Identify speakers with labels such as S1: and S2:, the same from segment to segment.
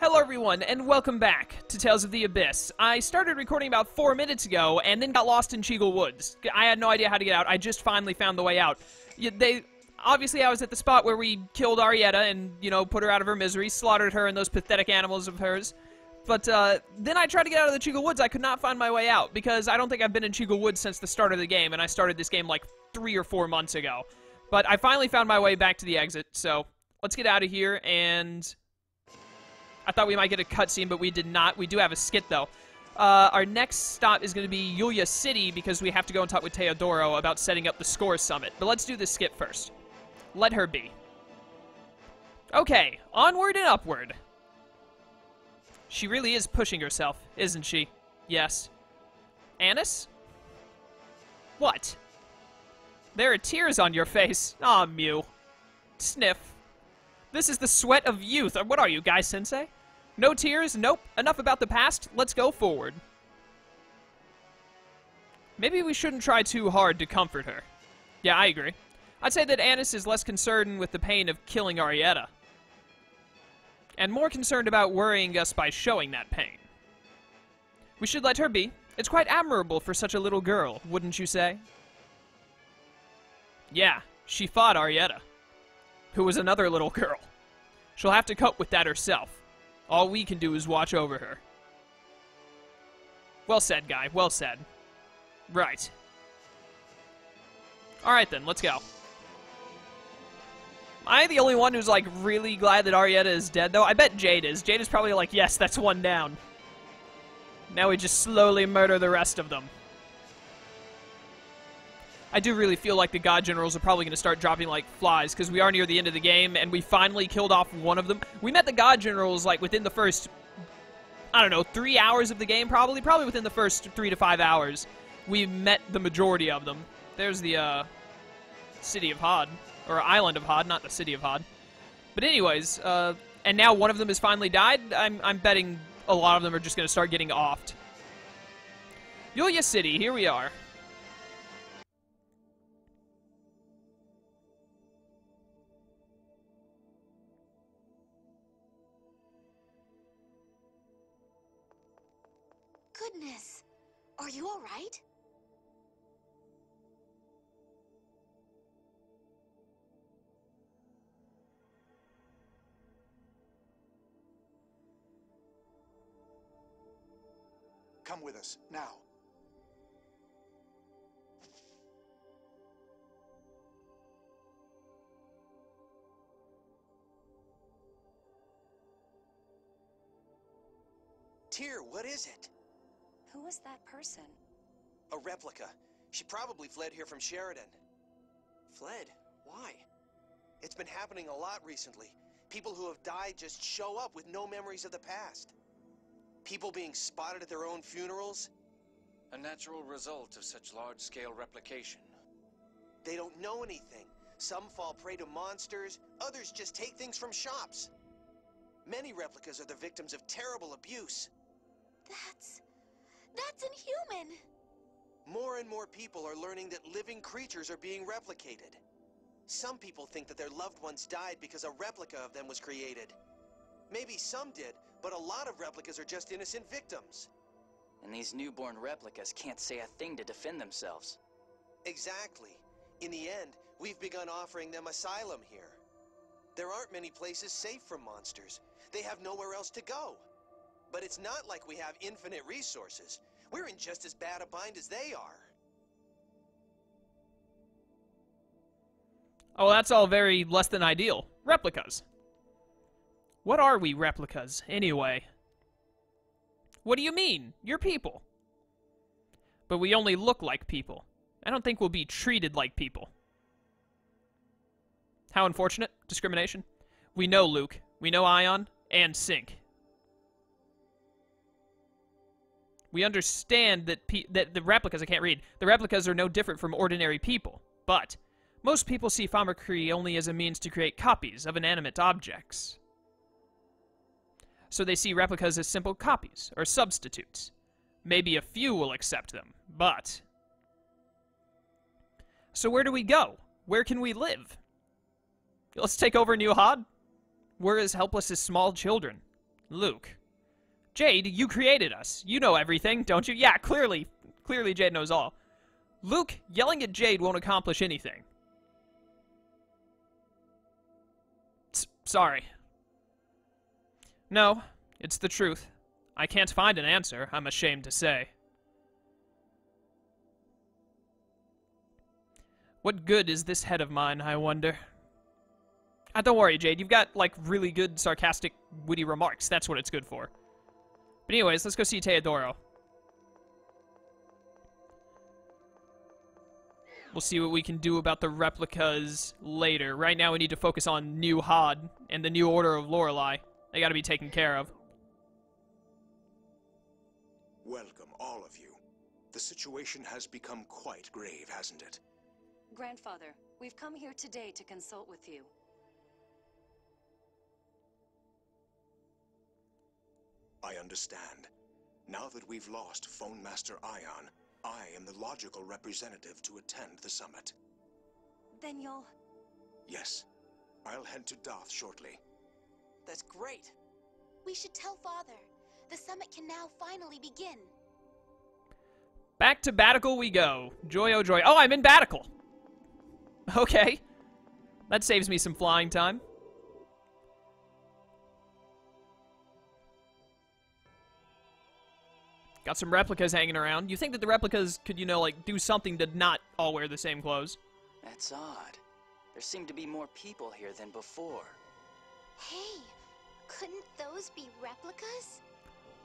S1: Hello everyone, and welcome back to Tales of the Abyss. I started recording about 4 minutes ago, and then got lost in Cheagle Woods. I had no idea how to get out. I just finally found the way out. Obviously I was at the spot where we killed Arietta and, you know, put her out of her misery, slaughtered her and those pathetic animals of hers. But, then I tried to get out of the Cheagle Woods. I could not find my way out, because I don't think I've been in Cheagle Woods since the start of the game, and I started this game like 3 or 4 months ago. But I finally found my way back to the exit, so let's get out of here, and I thought we might get a cutscene, but we did not. We do have a skit, though. Our next stop is going to be Yulia City, because we have to go and talk with Teodoro about setting up the Score Summit. But let's do the skit first. Let her be. Okay, onward and upward. She really is pushing herself, isn't she? Yes. Annis? What? There are tears on your face. Aw, Mew. Sniff. This is the sweat of youth. What are you, Guy Sensei? No tears? Nope. Enough about the past. Let's go forward. Maybe we shouldn't try too hard to comfort her. Yeah, I agree. I'd say that Annis is less concerned with the pain of killing Arietta, and more concerned about worrying us by showing that pain. We should let her be. It's quite admirable for such a little girl, wouldn't you say? Yeah, she fought Arietta, who was another little girl. She'll have to cope with that herself. All we can do is watch over her. Well said, Guy. Well said. Right. Alright then, let's go. Am I the only one who's, like, really glad that Arietta is dead, though? I bet Jade is. Jade is probably like, yes, that's one down. Now we just slowly murder the rest of them. I do really feel like the God Generals are probably going to start dropping like flies, because we are near the end of the game, and we finally killed off one of them. We met the God Generals, like, within the first, I don't know, 3 hours of the game, probably. Probably within the first 3 to 5 hours, we met the majority of them. There's the, city of Hod. Or island of Hod, not the city of Hod. But anyways, and now one of them has finally died. I'm betting a lot of them are just going to start getting offed. Yulia City, here we are.
S2: Goodness, are you all right?
S3: Come with us, now.
S4: Tyr, what is it?
S2: Who was that person?
S4: A replica. She probably fled here from Sheridan. Fled? Why? It's been happening a lot recently. People who have died just show up with no memories of the past. People being spotted at their own funerals.
S5: A natural result of such large-scale replication.
S4: They don't know anything. Some fall prey to monsters, others just take things from shops. Many replicas are the victims of terrible abuse.
S2: That's inhuman!
S4: More and more people are learning that living creatures are being replicated. Some people think that their loved ones died because a replica of them was created. Maybe some did, but a lot of replicas are just innocent victims.
S6: And these newborn replicas can't say a thing to defend themselves.
S4: Exactly. In the end, we've begun offering them asylum here. There aren't many places safe from monsters. They have nowhere else to go. But it's not like we have infinite resources. We're in just as bad a bind as they are.
S1: Oh, that's all very less than ideal. Replicas. What are we replicas, anyway? What do you mean? You're people. But we only look like people. I don't think we'll be treated like people. How unfortunate. Discrimination. We know Luke. We know Ion. And Sync. We understand that the replicas, I can't read, the replicas are no different from ordinary people. But most people see Fabre only as a means to create copies of inanimate objects. So they see replicas as simple copies, or substitutes. Maybe a few will accept them, but... So where do we go? Where can we live? Let's take over New Hod? We're as helpless as small children. Luke. Jade, you created us. You know everything, don't you? Yeah, clearly. Clearly Jade knows all. Luke, yelling at Jade won't accomplish anything. Sorry. No, it's the truth. I can't find an answer, I'm ashamed to say. What good is this head of mine, I wonder? Don't worry, Jade. You've got, like, really good, sarcastic, witty remarks. That's what it's good for. But anyways, let's go see Teodoro. We'll see what we can do about the replicas later. Right now we need to focus on New Hod and the new Order of Lorelei. They gotta be taken care of.
S3: Welcome, all of you. The situation has become quite grave, hasn't it?
S7: Grandfather, we've come here today to consult with you.
S3: I understand. Now that we've lost Phone Master Ion, I am the logical representative to attend the summit.
S7: Then you'll...
S3: Yes. I'll head to Doth shortly.
S4: That's great.
S2: We should tell Father. The summit can now finally begin.
S1: Back to Batical we go. Joy, oh joy. Oh, I'm in Batical! Okay. That saves me some flying time. Got some replicas hanging around. You think that the replicas could, you know, like, do something to not all wear the same clothes?
S6: That's odd. There seem to be more people here than before.
S2: Hey, couldn't those be replicas?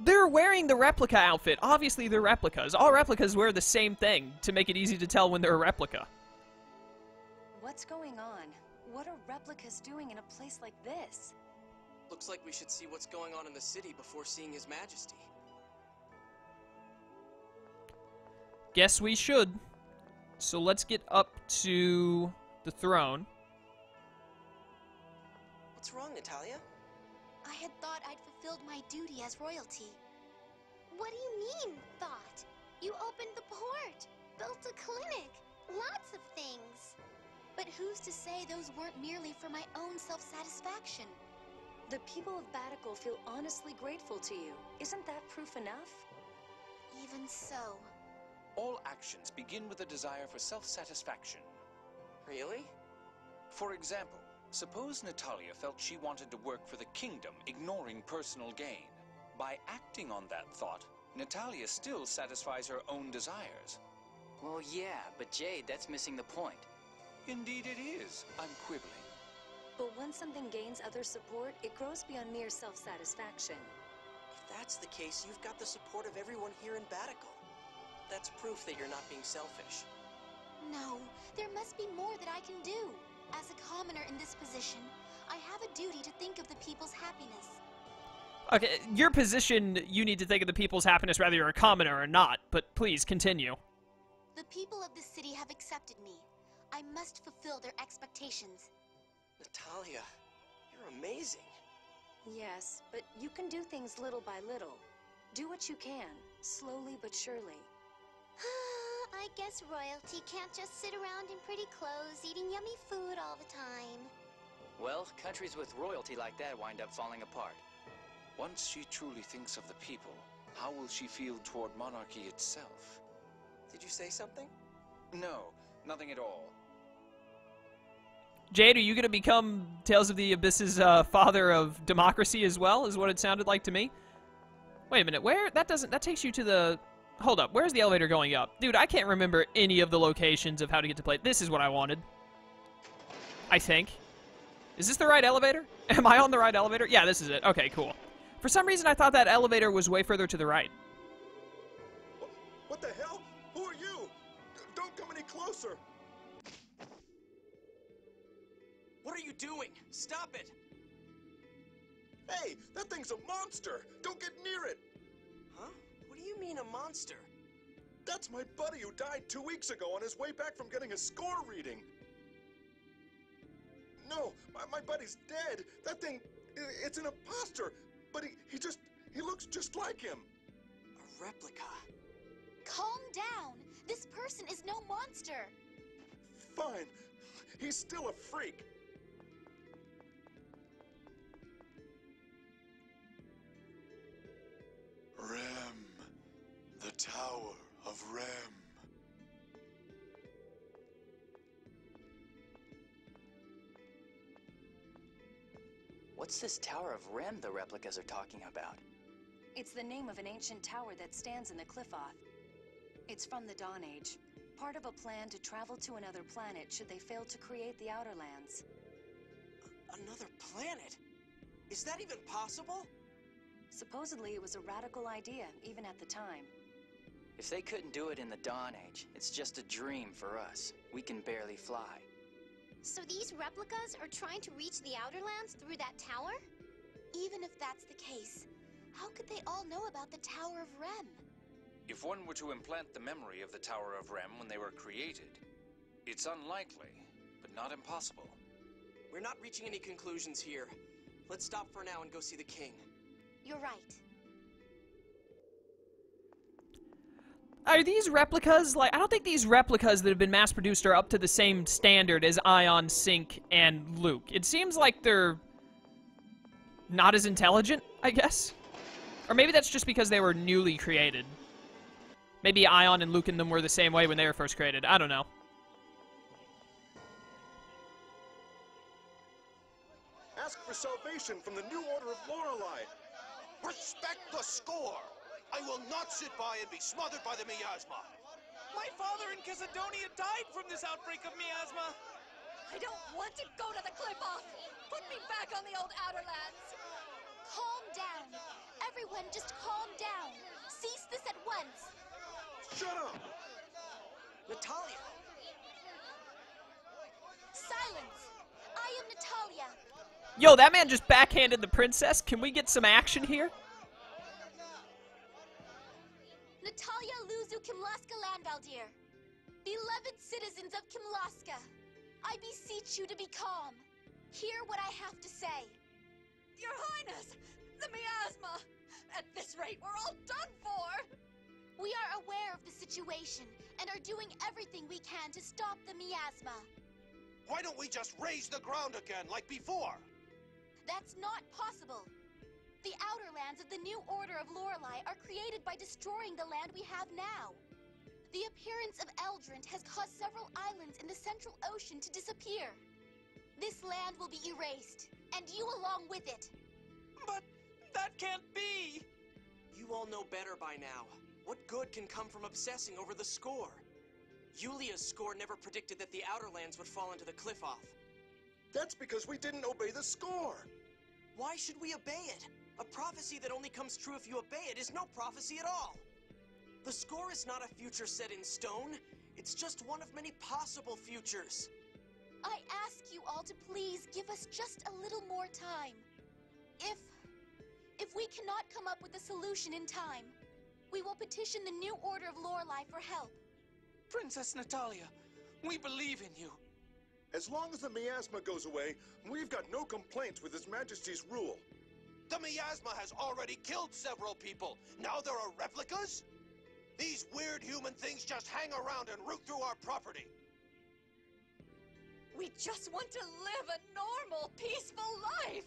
S1: They're wearing the replica outfit. Obviously, they're replicas. All replicas wear the same thing to make it easy to tell when they're a replica.
S7: What's going on? What are replicas doing in a place like this?
S4: Looks like we should see what's going on in the city before seeing His Majesty.
S1: Guess we should. So let's get up to the throne.
S4: What's wrong, Natalia?
S2: I had thought I'd fulfilled my duty as royalty. What do you mean, thought? You opened the port, built a clinic, lots of things. But who's to say those weren't merely for my own self-satisfaction?
S7: The people of Batical feel honestly grateful to you. Isn't that proof enough?
S2: Even so.
S5: All actions begin with a desire for self-satisfaction.
S4: Really?
S5: For example, suppose Natalia felt she wanted to work for the kingdom, ignoring personal gain. By acting on that thought, Natalia still satisfies her own desires.
S6: Well, yeah, but Jade, that's missing the point.
S5: Indeed it is. I'm quibbling.
S7: But once something gains other support, it grows beyond mere self-satisfaction.
S4: If that's the case, you've got the support of everyone here in Batical. That's proof that you're not being selfish.
S2: No, there must be more that I can do. As a commoner in this position, I have a duty to think of the people's happiness.
S1: Okay, your position, you need to think of the people's happiness whether you're a commoner or not, but please, continue.
S2: The people of the city have accepted me. I must fulfill their expectations.
S4: Natalia, you're amazing.
S7: Yes, but you can do things little by little. Do what you can, slowly but surely.
S2: I guess royalty can't just sit around in pretty clothes eating yummy food all the time.
S6: Well, countries with royalty like that wind up falling apart.
S5: Once she truly thinks of the people, how will she feel toward monarchy itself?
S4: Did you say something?
S5: No, nothing at all.
S1: Jade, are you going to become Tales of the Abyss's father of democracy as well, is what it sounded like to me? Wait a minute, where? That takes you to the... Hold up, where's the elevator going up? Dude, I can't remember any of the locations of how to get to play. This is what I wanted. I think. Is this the right elevator? Am I on the right elevator? Yeah, this is it. Okay, cool. For some reason, I thought that elevator was way further to the right.
S3: What the hell? Who are you? Don't come any closer!
S4: What are you doing? Stop it!
S3: Hey, that thing's a monster! Don't get near it!
S4: Huh? What do you mean a monster?
S3: That's my buddy who died 2 weeks ago on his way back from getting a score reading. No, my buddy's dead. That thing, it's an imposter. But he looks just like him.
S4: A replica.
S2: Calm down. This person is no monster.
S3: Fine. He's still a freak. Tower of Rem.
S6: What's this Tower of Rem the replicas are talking about?
S7: It's the name of an ancient tower that stands in the cliff off. It's from the Dawn Age, part of a plan to travel to another planet should they fail to create the Outer Lands.
S4: Another planet? Is that even possible?
S7: Supposedly it was a radical idea, even at the time.
S6: If they couldn't do it in the Dawn Age, it's just a dream for us. We can barely fly.
S2: So these replicas are trying to reach the Outer Lands through that tower? Even if that's the case, how could they all know about the Tower of Rem?
S5: If one were to implant the memory of the Tower of Rem when they were created, it's unlikely, but not impossible.
S4: We're not reaching any conclusions here. Let's stop for now and go see the king.
S2: You're right.
S1: Are these replicas, like, I don't think these replicas that have been mass-produced are up to the same standard as Ion, Sync, and Luke. It seems like they're not as intelligent, I guess. Or maybe that's just because they were newly created. Maybe Ion and Luke and them were the same way when they were first created. I don't know.
S3: Ask for salvation from the new Order of Lorelei.
S4: Respect the score! I will not sit by and be smothered by the miasma.
S8: My father in Cassidonia died from this outbreak of miasma.
S7: I don't want to go to the cliff off! Put me back on the old Outer Lands!
S2: Calm down. Everyone, just calm down. Cease this at once.
S3: Shut up!
S4: Natalia!
S2: Silence. I am Natalia.
S1: Yo, that man just backhanded the princess. Can we get some action here?
S2: Natalia Luzu Kimlaska Landvaldir. Beloved citizens of Kimlaska, I beseech you to be calm. Hear what I have to say.
S7: Your Highness! The miasma! At this rate, we're all done for!
S2: We are aware of the situation and are doing everything we can to stop the miasma.
S4: Why don't we just raise the ground again like before?
S2: That's not possible. The Outer Lands of the new Order of Lorelei are created by destroying the land we have now. The appearance of Eldrant has caused several islands in the Central Ocean to disappear. This land will be erased, and you along with it.
S8: But that can't be!
S4: You all know better by now. What good can come from obsessing over the score? Yulia's score never predicted that the Outer Lands would fall into the cliff off.
S3: That's because we didn't obey the score.
S4: Why should we obey it? A prophecy that only comes true if you obey it is no prophecy at all. The score is not a future set in stone. It's just one of many possible futures.
S2: I ask you all to please give us just a little more time. If we cannot come up with a solution in time, we will petition the new Order of Lorelei for help.
S8: Princess Natalia, we believe in you.
S3: As long as the miasma goes away, we've got no complaints with His Majesty's rule.
S4: The miasma has already killed several people. Now there are replicas? These weird human things just hang around and root through our property.
S7: We just want to live a normal, peaceful life!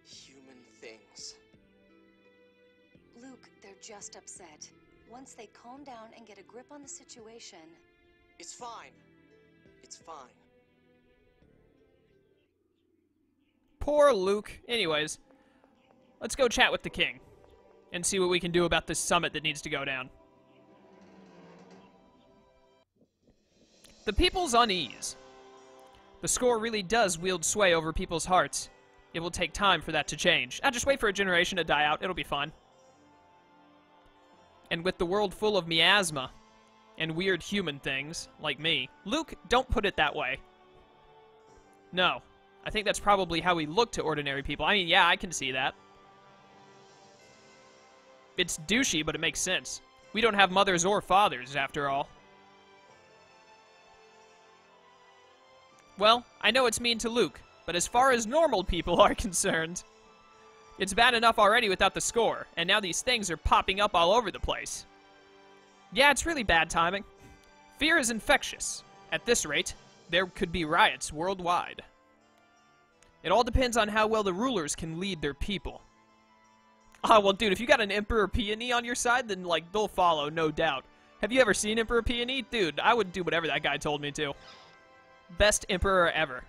S4: Human things.
S7: Luke, they're just upset. Once they calm down and get a grip on the situation...
S4: It's fine. It's fine.
S1: Poor Luke. Anyways, let's go chat with the king and see what we can do about this summit that needs to go down. The people's unease. The score really does wield sway over people's hearts. It will take time for that to change. Just wait for a generation to die out. It'll be fine. And with the world full of miasma and weird human things, like me. Luke, don't put it that way. No. I think that's probably how we look to ordinary people. I mean, yeah, I can see that. It's douchey, but it makes sense. We don't have mothers or fathers, after all. Well, I know it's mean to Luke, but as far as normal people are concerned, it's bad enough already without the score, and now these things are popping up all over the place. Yeah, it's really bad timing. Fear is infectious. At this rate, there could be riots worldwide. It all depends on how well the rulers can lead their people. Ah, well, dude, if you got an Emperor Peony on your side, then, like, they'll follow, no doubt. Have you ever seen Emperor Peony? Dude, I would do whatever that guy told me to. Best Emperor ever.